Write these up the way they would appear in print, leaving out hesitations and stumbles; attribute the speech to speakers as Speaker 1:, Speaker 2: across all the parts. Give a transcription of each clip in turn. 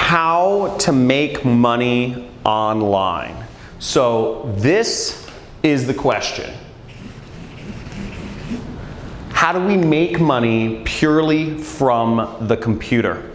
Speaker 1: how to make money online. So this is the question. How do we make money purely from the computer?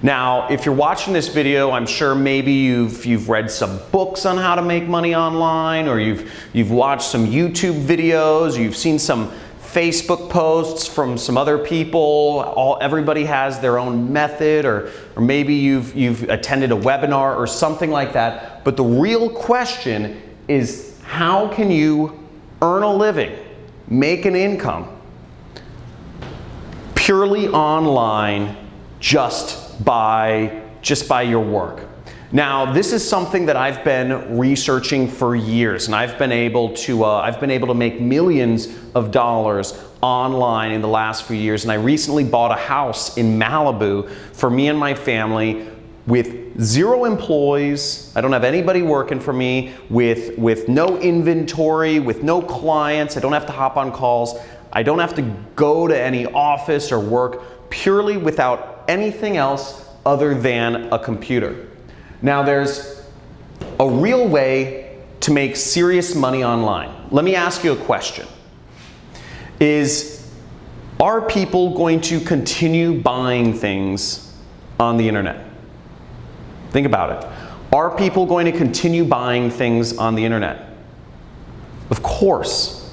Speaker 1: Now, if you're watching this video, I'm sure maybe you've read some books on how to make money online, or you've watched some YouTube videos, you've seen some Facebook posts from some other people. Everybody has their own method, or maybe you've attended a webinar or something like that. But the real question is, how can you earn a living, make an income purely online just by your work? Now, this is something that I've been researching for years, and I've been able to make millions of dollars online in the last few years. And I recently bought a house in Malibu for me and my family with 0 employees. I don't have anybody working for me, with no inventory, with no clients. I don't have to hop on calls. I don't have to go to any office or work, purely without anything else other than a computer. Now, there's a real way to make serious money online. Let me ask you a question. Are people going to continue buying things on the internet? Think about it. Are people going to continue buying things on the internet? Of course.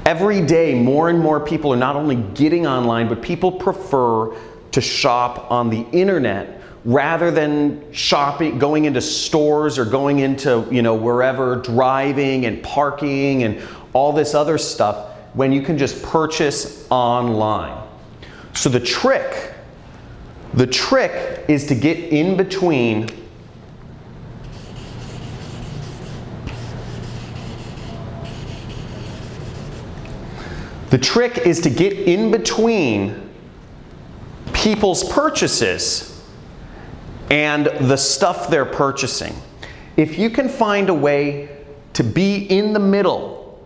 Speaker 1: Every day, more and more people are not only getting online, but people prefer to shop on the internet rather than going into stores or going into, wherever, driving and parking and all this other stuff, when you can just purchase online. So the trick is to get in between people's purchases and the stuff they're purchasing. If you can find a way to be in the middle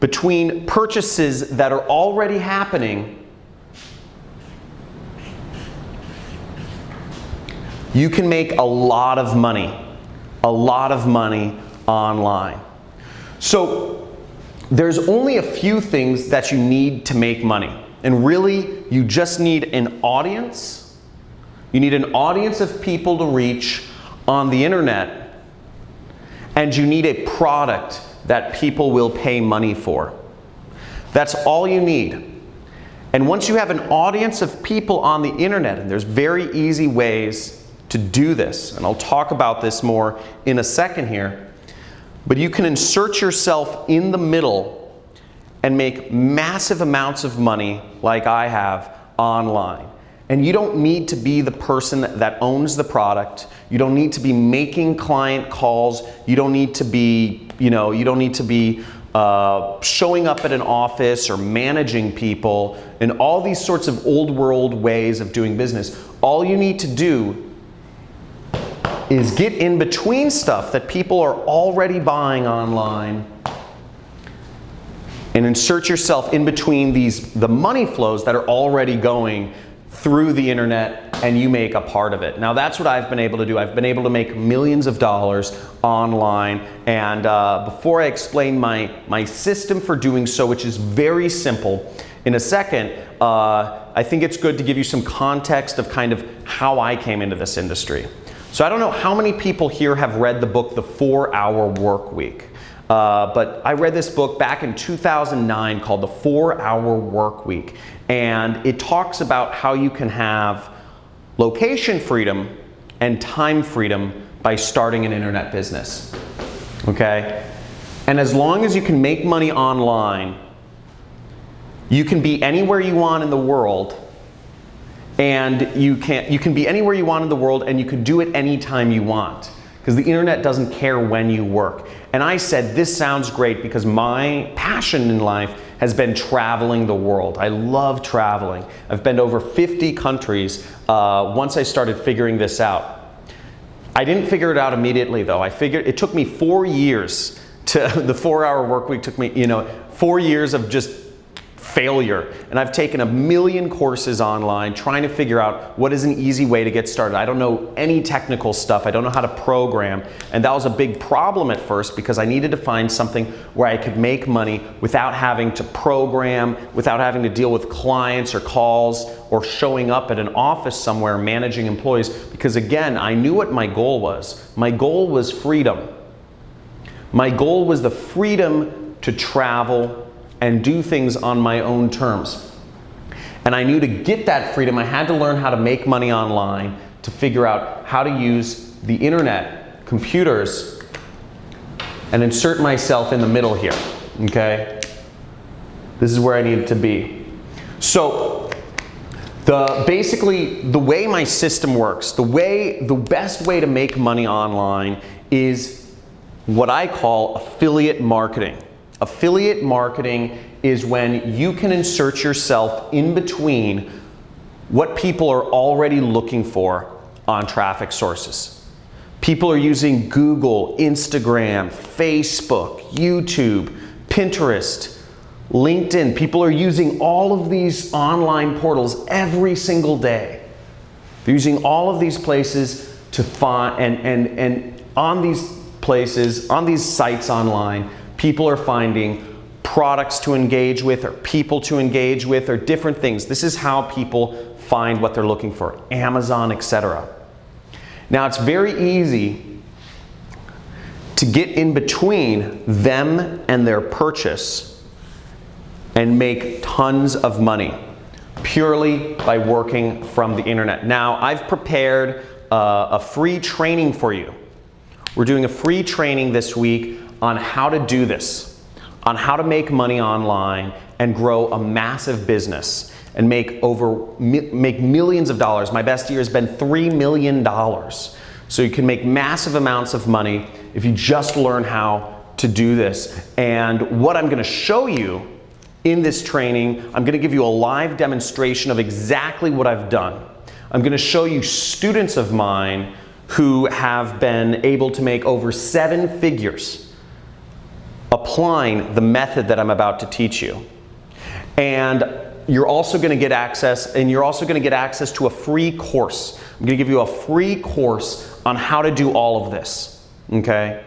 Speaker 1: between purchases that are already happening, you can make a lot of money online. So there's only a few things that you need to make money. And really, you just need an audience. You need an audience of people to reach on the internet, and you need a product that people will pay money for. That's all you need. And once you have an audience of people on the internet, and there's very easy ways to do this, and I'll talk about this more in a second here, but you can insert yourself in the middle and make massive amounts of money like I have online. And you don't need to be the person that owns the product. You don't need to be making client calls. You don't need to be, showing up at an office or managing people and all these sorts of old world ways of doing business. All you need to do is get in between stuff that people are already buying online and insert yourself in between the money flows that are already going through the internet, and you make a part of it. Now, that's what I've been able to do. I've been able to make millions of dollars online, and before I explain my system for doing so, which is very simple, in a second, I think it's good to give you some context of kind of how I came into this industry. So I don't know how many people here have read the book, The 4-Hour Work Week. But I read this book back in 2009 called The 4-Hour Work Week. And it talks about how you can have location freedom and time freedom by starting an internet business. Okay? And as long as you can make money online, you can be anywhere you want in the world, and you can be anywhere you want in the world, and you can do it anytime you want, because the internet doesn't care when you work. And I said, this sounds great, because my passion in life has been traveling the world. I love traveling. I've been to over 50 countries once I started figuring this out. I didn't figure it out immediately, though. It took me 4 years the 4-Hour Work Week took me, 4 years of just failure. And I've taken a million courses online trying to figure out what is an easy way to get started. I don't know any technical stuff. I don't know how to program. And that was a big problem at first because I needed to find something where I could make money without having to program, without having to deal with clients or calls or showing up at an office somewhere managing employees. Because again, I knew what my goal was. My goal was freedom. My goal was the freedom to travel and do things on my own terms. And I knew to get that freedom, I had to learn how to make money online, to figure out how to use the internet, computers, and insert myself in the middle here, okay? This is where I needed to be. So, basically, the way my system works, the best way to make money online is what I call affiliate marketing. Affiliate marketing is when you can insert yourself in between what people are already looking for on traffic sources. People are using Google, Instagram, Facebook, YouTube, Pinterest, LinkedIn. People are using all of these online portals every single day. They're using all of these places to find, and on these places, on these sites online, people are finding products to engage with or people to engage with or different things. This is how people find what they're looking for, Amazon, etc. Now, it's very easy to get in between them and their purchase and make tons of money purely by working from the internet. Now, I've prepared a free training for you. We're doing a free training this week on how to do this, on how to make money online and grow a massive business and make millions of dollars. My best year has been $3 million. So you can make massive amounts of money if you just learn how to do this. And what I'm going to show you in this training, I'm going to give you a live demonstration of exactly what I've done. I'm going to show you students of mine who have been able to make over 7 figures applying the method that I'm about to teach you. And you're also going to get access, to a free course. I'm going to give you a free course on how to do all of this, okay?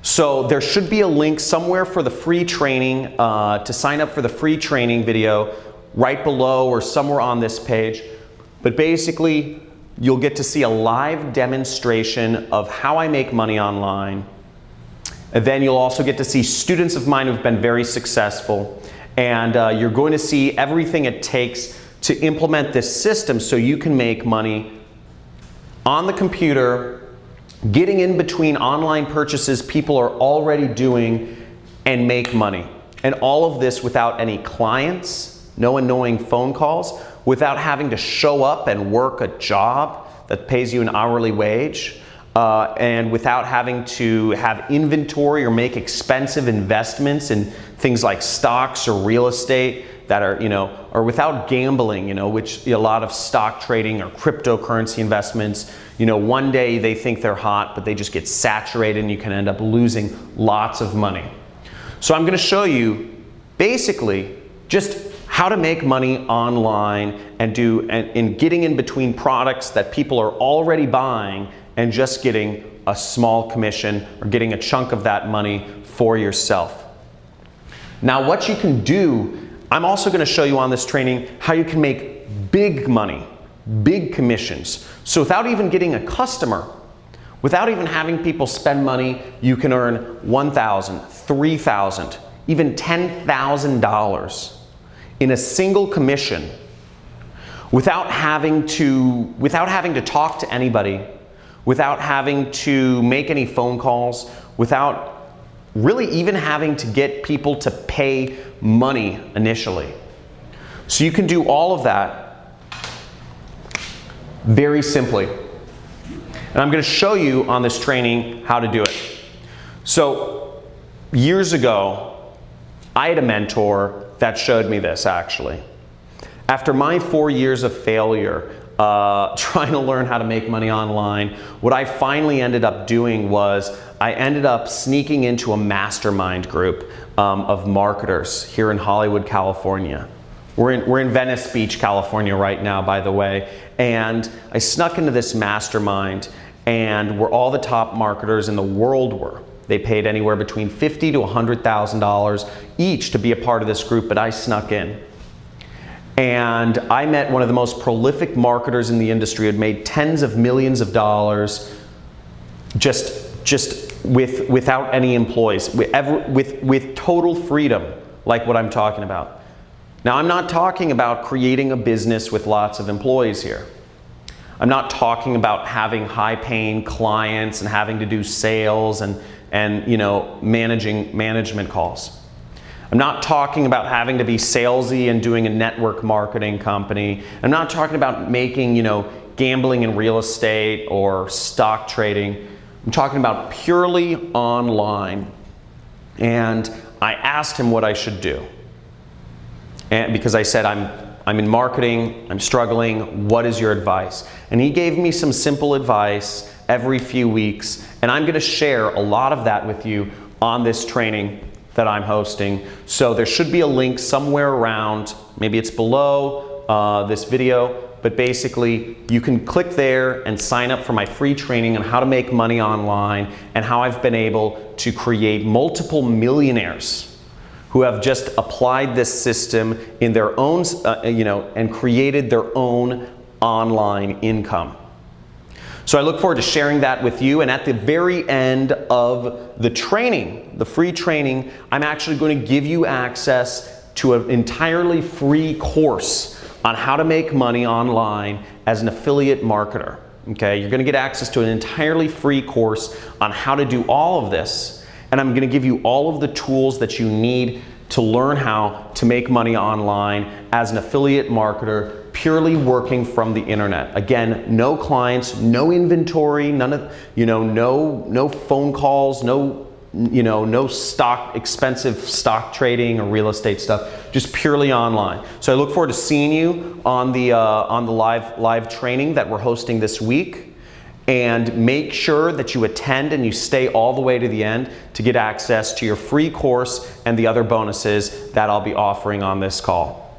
Speaker 1: So there should be a link somewhere for the free training, to sign up for the free training video right below or somewhere on this page. But basically, you'll get to see a live demonstration of how I make money online. And then you'll also get to see students of mine who've been very successful. And you're going to see everything it takes to implement this system so you can make money on the computer, getting in between online purchases people are already doing, and make money. And all of this without any clients, no annoying phone calls, without having to show up and work a job that pays you an hourly wage, and without having to have inventory or make expensive investments in things like stocks or real estate that are, or without gambling, which a lot of stock trading or cryptocurrency investments, one day they think they're hot, but they just get saturated and you can end up losing lots of money. So I'm going to show you basically just how to make money online and getting in between products that people are already buying and just getting a small commission or getting a chunk of that money for yourself. Now, what you can do, I'm also going to show you on this training how you can make big money, big commissions. So without even getting a customer, without even having people spend money, you can earn $1,000, $3,000, even $10,000 in a single commission without having to talk to anybody, without having to make any phone calls, without really even having to get people to pay money initially. So you can do all of that very simply. And I'm going to show you on this training how to do it. So years ago, I had a mentor that showed me this actually. After my 4 years of failure, trying to learn how to make money online. What I finally ended up doing was I ended up sneaking into a mastermind group of marketers here in Hollywood, California. We're in Venice Beach, California right now, by the way. And I snuck into this mastermind, and where all the top marketers in the world were. They paid anywhere between $50,000 to $100,000 each to be a part of this group, but I snuck in. And I met one of the most prolific marketers in the industry who had made tens of millions of dollars without any employees, with total freedom, like what I'm talking about. Now, I'm not talking about creating a business with lots of employees here. I'm not talking about having high-paying clients and having to do sales and management calls. I'm not talking about having to be salesy and doing a network marketing company. I'm not talking about making, gambling in real estate or stock trading. I'm talking about purely online. And I asked him what I should do. And because I said, I'm in marketing, I'm struggling, what is your advice? And he gave me some simple advice every few weeks, and I'm gonna share a lot of that with you on this training that I'm hosting. So there should be a link somewhere around, maybe it's below this video, but basically you can click there and sign up for my free training on how to make money online and how I've been able to create multiple millionaires who have just applied this system in their own, and created their own online income. So I look forward to sharing that with you, and at the very end of the training, the free training, I'm actually going to give you access to an entirely free course on how to make money online as an affiliate marketer. Okay, you're going to get access to an entirely free course on how to do all of this. And I'm going to give you all of the tools that you need to learn how to make money online as an affiliate marketer, purely working from the internet. Again, no clients, no inventory, none of, no phone calls, no expensive stock trading or real estate stuff, just purely online. So I look forward to seeing you on the live training that we're hosting this week. And make sure that you attend and you stay all the way to the end to get access to your free course and the other bonuses that I'll be offering on this call.